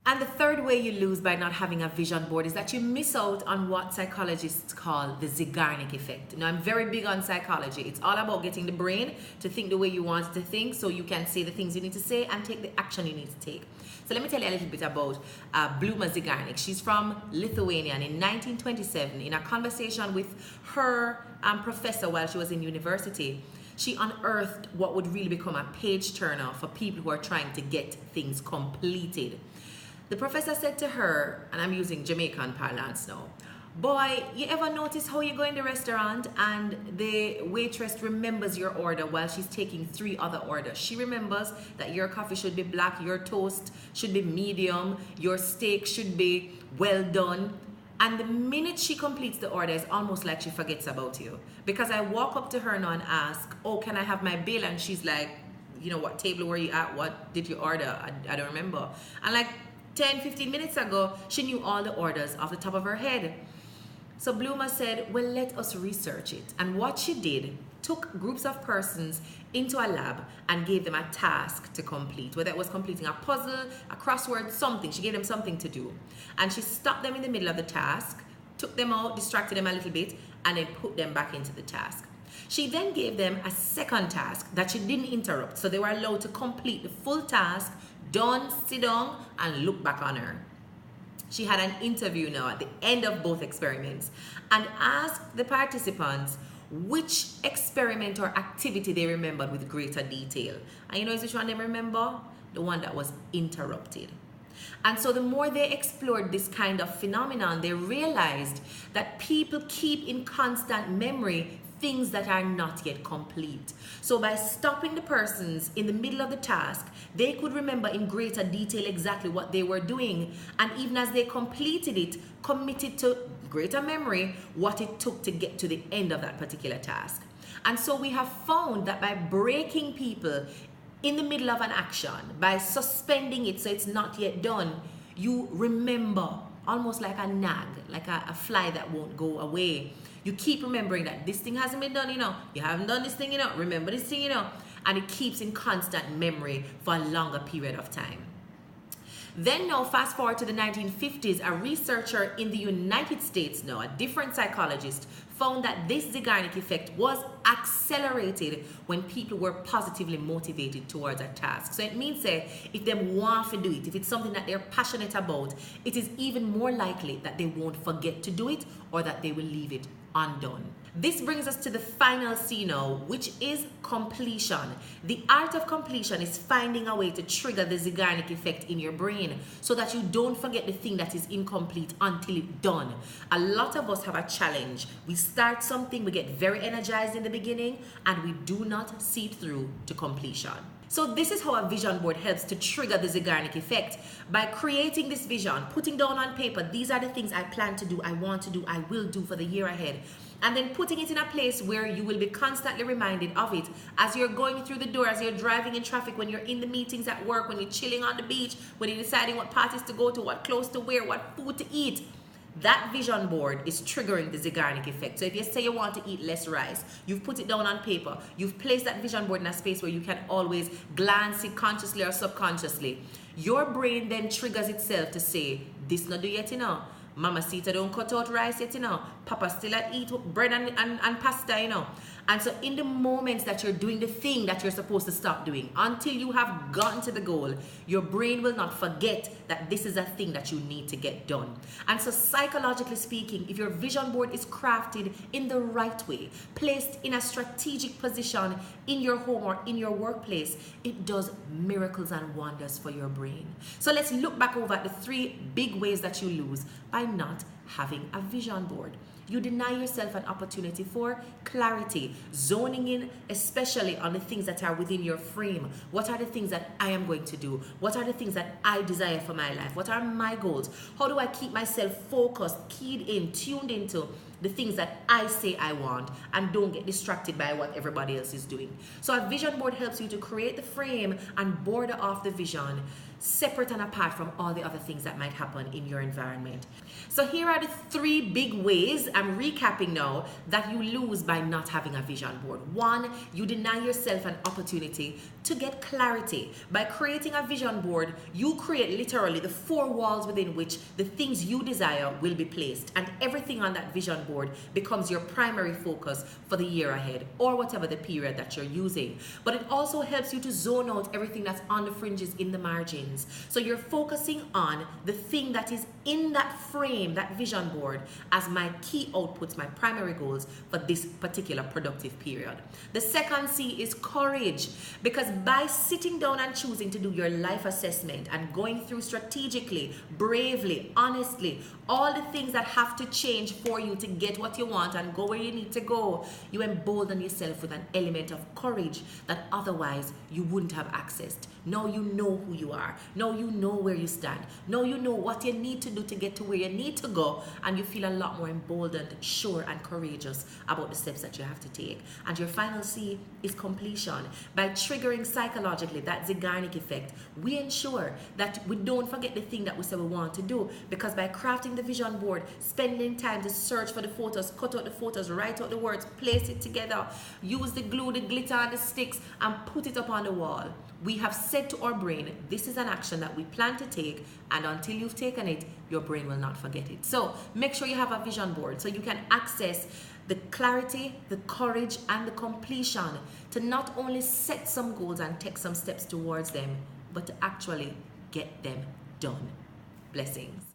And the third way you lose by not having a vision board is that you miss out on what psychologists call the Zeigarnik Effect. Now, I'm very big on psychology. It's all about getting the brain to think the way you want it to think so you can say the things you need to say and take the action you need to take. So let me tell you a little bit about Bluma Zeigarnik. She's from Lithuania, and in 1927, in a conversation with her professor while she was in university, she unearthed what would really become a page turner for people who are trying to get things completed. The professor said to her, and I'm using Jamaican parlance now, "Boy, you ever notice how you go in the restaurant and the waitress remembers your order while she's taking 3 other orders? She remembers that your coffee should be black, your toast should be medium, your steak should be well done. And the minute she completes the order, it's almost like she forgets about you. Because I walk up to her now and ask, oh, can I have my bill? And she's like, you know, what table were you at? What did you order? I don't remember." And like 10, 15 minutes ago, she knew all the orders off the top of her head. So Bluma said, well, let us research it. And what she did, took groups of persons into a lab and gave them a task to complete, whether it was completing a puzzle, a crossword, something. She gave them something to do. And she stopped them in the middle of the task, took them out, distracted them a little bit, and then put them back into the task. She then gave them a second task that she didn't interrupt. So they were allowed to complete the full task, done, sit down, and look back on her. She had an interview now at the end of both experiments and asked the participants which experiment or activity they remembered with greater detail. And you know which one they remember? The one that was interrupted. And so the more they explored this kind of phenomenon, they realized that people keep in constant memory things that are not yet complete. So by stopping the persons in the middle of the task, they could remember in greater detail exactly what they were doing. And even as they completed it, committed to greater memory what it took to get to the end of that particular task. And so we have found that by breaking people in the middle of an action, by suspending it so it's not yet done, you remember, almost like a nag, like a fly that won't go away. You keep remembering that this thing hasn't been done, you haven't done this thing, remember this thing, and it keeps in constant memory for a longer period of time. Then now, fast forward to the 1950s, a researcher in the United States now, a different psychologist, found that this Zeigarnik effect was accelerated when people were positively motivated towards a task. So it means that if they want to do it, if it's something that they're passionate about, it is even more likely that they won't forget to do it or that they will leave it undone. This brings us to the final C now, which is completion. The art of completion is finding a way to trigger the Zeigarnik effect in your brain so that you don't forget the thing that is incomplete until it's done. A lot of us have a challenge. We start something, we get very energized in the beginning, and we do not see it through to completion. So this is how a vision board helps to trigger the Zeigarnik effect. By creating this vision, putting down on paper, these are the things I plan to do, I want to do, I will do for the year ahead. And then putting it in a place where you will be constantly reminded of it as you're going through the door, as you're driving in traffic, when you're in the meetings at work, when you're chilling on the beach, when you're deciding what parties to go to, what clothes to wear, what food to eat. That vision board is triggering the Zeigarnik effect. So if you say you want to eat less rice, you've put it down on paper, you've placed that vision board in a space where you can always glance it consciously or subconsciously. Your brain then triggers itself to say, this not do yet, Mama Sita don't cut out rice yet, Papa still eat bread and pasta, And so in the moments that you're doing the thing that you're supposed to stop doing, until you have gotten to the goal, your brain will not forget that this is a thing that you need to get done. And so psychologically speaking, if your vision board is crafted in the right way, placed in a strategic position in your home or in your workplace, it does miracles and wonders for your brain. So let's look back over at the 3 big ways that you lose by not having a vision board. You deny yourself an opportunity for clarity, zoning in especially on the things that are within your frame. What are the things that I am going to do? What are the things that I desire for my life? What are my goals? How do I keep myself focused, keyed in, tuned into the things that I say I want and don't get distracted by what everybody else is doing? So a vision board helps you to create the frame and border off the vision separate and apart from all the other things that might happen in your environment. So here are the 3 big ways, I'm recapping now, that you lose by not having a vision board. 1, you deny yourself an opportunity to get clarity. By creating a vision board, you create literally the 4 walls within which the things you desire will be placed, and everything on that vision board becomes your primary focus for the year ahead, or whatever the period that you're using. But it also helps you to zone out everything that's on the fringes, in the margins. So you're focusing on the thing that is in that frame, that vision board, as my key outputs, my primary goals for this particular productive period. The second C is courage, because by sitting down and choosing to do your life assessment and going through strategically, bravely, honestly, all the things that have to change for you to get what you want and go where you need to go, you embolden yourself with an element of courage that otherwise you wouldn't have accessed. Now you know who you are. Now you know where you stand. Now you know what you need to do to get to where you need to go, and you feel a lot more emboldened, sure, and courageous about the steps that you have to take. And your final C is completion. By triggering psychologically that Zeigarnik effect, we ensure that we don't forget the thing that we say we want to do, because by crafting the vision board, spending time to search for the photos, cut out the photos, write out the words, place it together, use the glue, the glitter, and the sticks, and put it up on the wall, we have said to our brain, this is an action that we plan to take, and until you've taken it, your brain will not forget it. So make sure you have a vision board so you can access the clarity, the courage, and the completion to not only set some goals and take some steps towards them, but to actually get them done. Blessings.